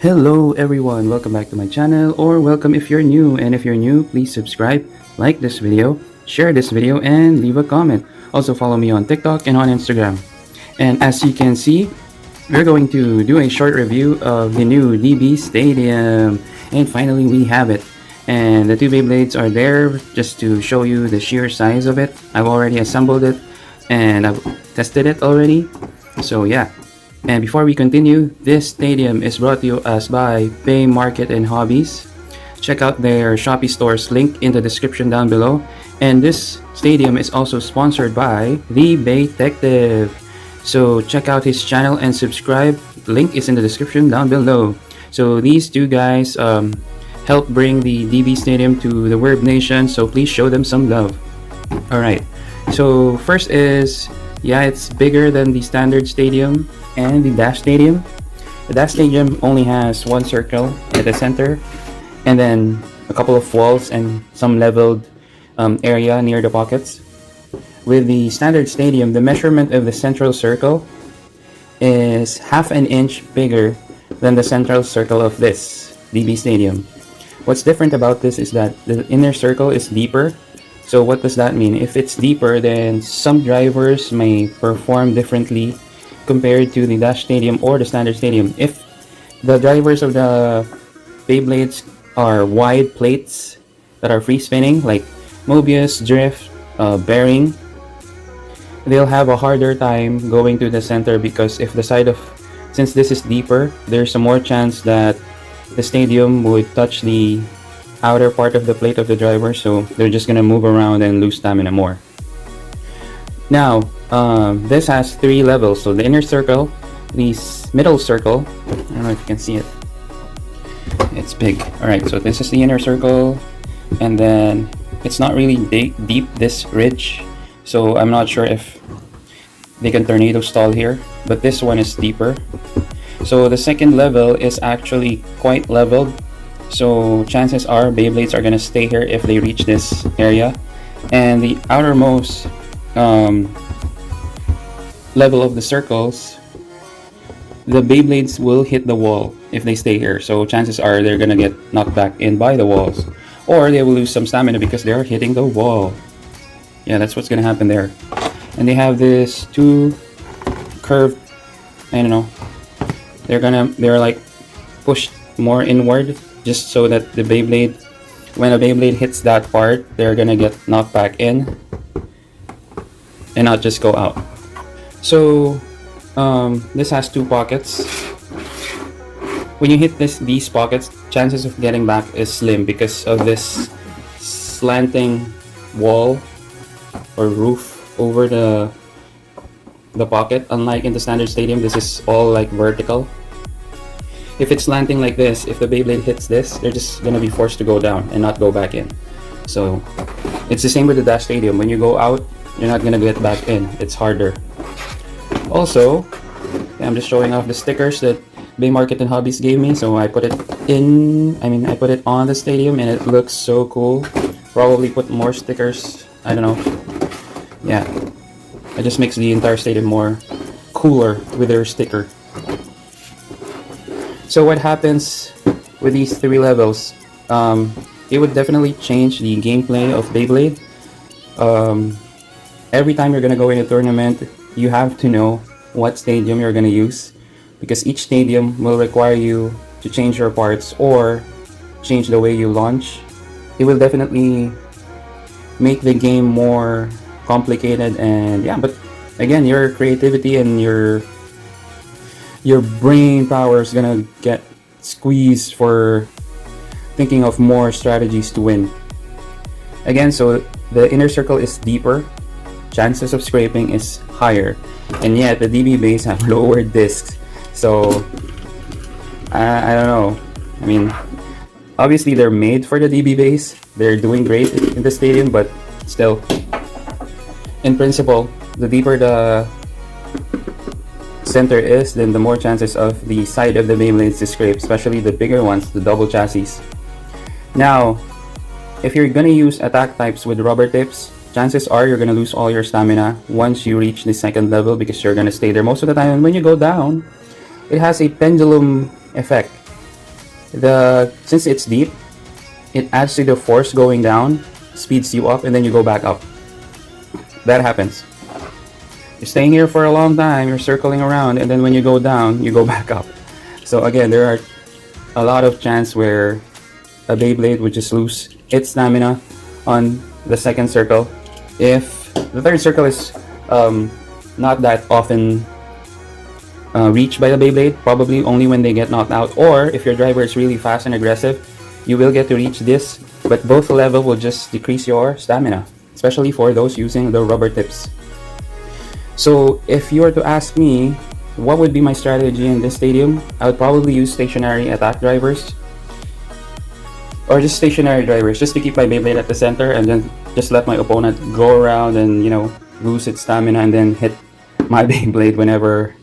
Hello everyone, welcome back to my channel, or welcome if you're new, and if you're new, please subscribe, like this video, share this video, and leave a comment. Also follow me on TikTok and on Instagram. And as you can see, we're going to do a short review of the new DB Stadium, and finally we have it. And the two Beyblades are there just to show you the sheer size of it. I've already assembled it and I've tested it already, so yeah. And before we continue, this stadium is brought to us by Beymarket and Hobbies. Check out their Shopee stores link in the description down below. And this stadium is also sponsored by the Bay Detective. So check out his channel and subscribe. Link is in the description down below. So these two guys help bring the DB Stadium to the Werb Nation. So please show them some love. Alright, so first is, yeah, it's bigger than the standard stadium and the Dash Stadium. The Dash Stadium only has one circle at the center and then a couple of walls and some leveled area near the pockets. With the standard stadium, the measurement of the central circle is half an inch bigger than the central circle of this DB Stadium. What's different about this is that the inner circle is deeper. So what does that mean? If it's deeper, then some drivers may perform differently compared to the Dash Stadium or the standard stadium. If the drivers of the Beyblades are wide plates that are free spinning, like Mobius, Drift, Bearing, they'll have a harder time going to the center, because if the side of, since this is deeper, there's a more chance that the stadium would touch the outer part of the plate of the driver, so they're just gonna move around and lose stamina more. Now, this has three levels. So the inner circle, the middle circle, I don't know if you can see it, it's big. Alright, so this is the inner circle, and then it's not really deep, this ridge, so I'm not sure if they can tornado stall here, but this one is deeper. So the second level is actually quite leveled, so chances are Beyblades are gonna stay here if they reach this area. And the outermost level of the circles, the Beyblades will hit the wall if they stay here, so chances are they're gonna get knocked back in by the walls, or they will lose some stamina because they're hitting the wall. Yeah, that's what's gonna happen there. And they have this two curved, I don't know, they're like pushed more inward, just so that the Beyblade, when a Beyblade hits that part, they're gonna get knocked back in and not just go out. So this has two pockets. When you hit these pockets, chances of getting back is slim because of this slanting wall or roof over the pocket. Unlike in the standard stadium, this is all like vertical. If it's slanting like this, if the Beyblade hits this, they're just gonna be forced to go down and not go back in. So it's the same with the Dash Stadium. When you go out, you're not gonna get back in. It's harder. Also, I'm just showing off the stickers that Beymarket and Hobbies gave me. So I put it I put it on the stadium and it looks so cool. Probably put more stickers, I don't know. Yeah, it just makes the entire stadium more cooler with their sticker. So what happens with these three levels? It would definitely change the gameplay of Beyblade. Every time you're gonna go in a tournament, you have to know what stadium you're gonna use, because each stadium will require you to change your parts or change the way you launch. It will definitely make the game more complicated, and yeah, but again, your creativity and your brain power is gonna get squeezed for thinking of more strategies to win. Again, so the inner circle is deeper, chances of scraping is higher, and yet the DB bays have lower discs. So I don't know. I mean, obviously they're made for the DB bays. They're doing great in the stadium, but still, in principle, the deeper the center is, then the more chances of the side of the Beyblades to scrape, especially the bigger ones, the double chassis. Now, if you're gonna use attack types with rubber tips, chances are you're gonna lose all your stamina once you reach the second level, because you're gonna stay there most of the time. And when you go down, it has a pendulum effect. since it's deep, it adds to the force going down, speeds you up, and then you go back up. That happens. You're staying here for a long time, you're circling around, and then when you go down, you go back up. So again, there are a lot of chance where a Beyblade would just lose its stamina on the second circle. If the third circle is not that often reached by the Beyblade, probably only when they get knocked out, or if your driver is really fast and aggressive, you will get to reach this, but both level will just decrease your stamina, especially for those using the rubber tips. So if you were to ask me what would be my strategy in this stadium, I would probably use stationary attack drivers, or just stationary drivers, just to keep my Beyblade at the center and then just let my opponent go around and, you know, lose its stamina and then hit my Beyblade whenever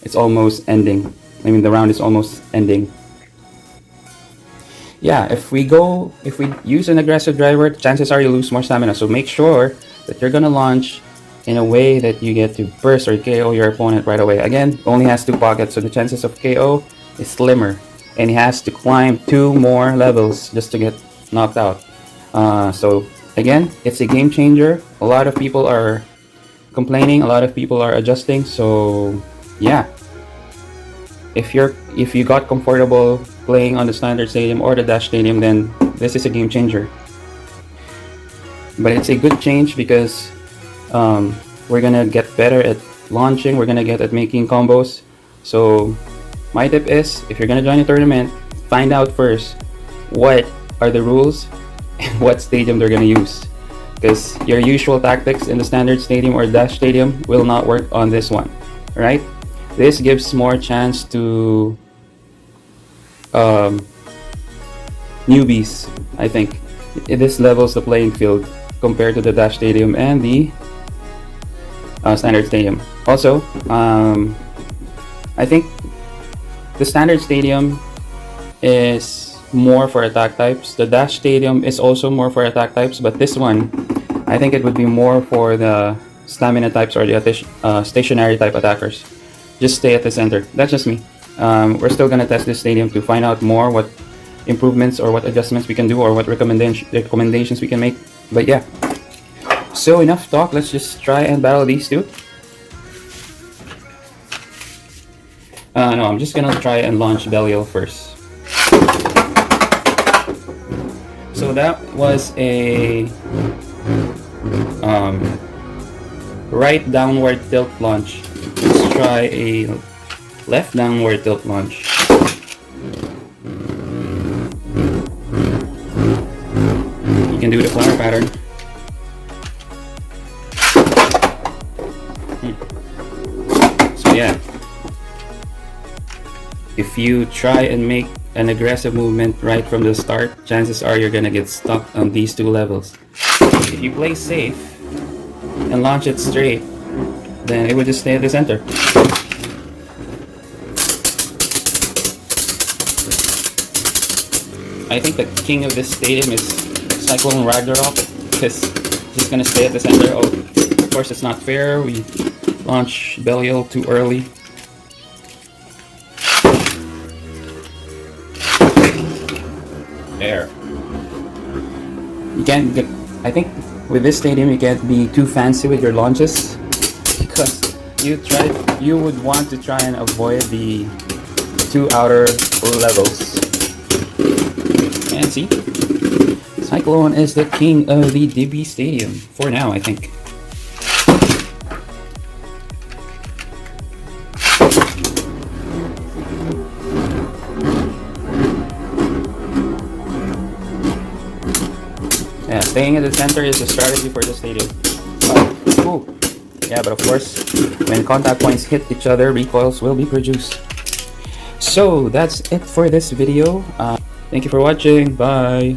it's almost ending. I mean, the round is almost ending. Yeah, if we use an aggressive driver, chances are you lose more stamina. So make sure that you're gonna launch in a way that you get to burst or KO your opponent right away. Again, only has 2 pockets, so the chances of KO is slimmer, and he has to climb 2 more levels just to get knocked out. So again, it's a game changer. A lot of people are complaining, a lot of people are adjusting. So yeah, if you got comfortable playing on the standard stadium or the dash stadium, then this is a game changer. But it's a good change because we're gonna get better at launching, we're gonna get at making combos. So my tip is, if you're gonna join a tournament, find out first what are the rules and what stadium they're gonna use, because your usual tactics in the standard stadium or dash stadium will not work on this one. Right? This gives more chance to newbies, I think. This levels the playing field compared to the dash stadium and the standard stadium. Also, I think the standard stadium is more for attack types. The dash stadium is also more for attack types, but this one, I think it would be more for the stamina types or the stationary type attackers. Just stay at the center. That's just me. We're still gonna test this stadium to find out more what improvements or what adjustments we can do or what recommendations we can make. But yeah, so enough talk, let's just try and battle these two. No, I'm just gonna try and launch Belial first. So that was a right downward tilt launch. Let's try a left downward tilt launch. You can do the flower pattern. So yeah, if you try and make an aggressive movement right from the start, chances are you're gonna get stuck on these 2 levels. If you play safe and launch it straight, then it would just stay at the center. I think the king of this stadium is Cyclone Ragnarok, because it's just gonna stay at the center. Oh, of course it's not fair. We launch Belial too early. There. You can't get. I think with this stadium you can't be too fancy with your launches, because you would want to try and avoid the 2 outer levels. And see, Cyclone is the king of the DB stadium for now, I think. Yeah, staying at the center is the strategy for the stadium. Ooh. Yeah, but of course, when contact points hit each other, recoils will be produced. So that's it for this video. Thank you for watching. Bye.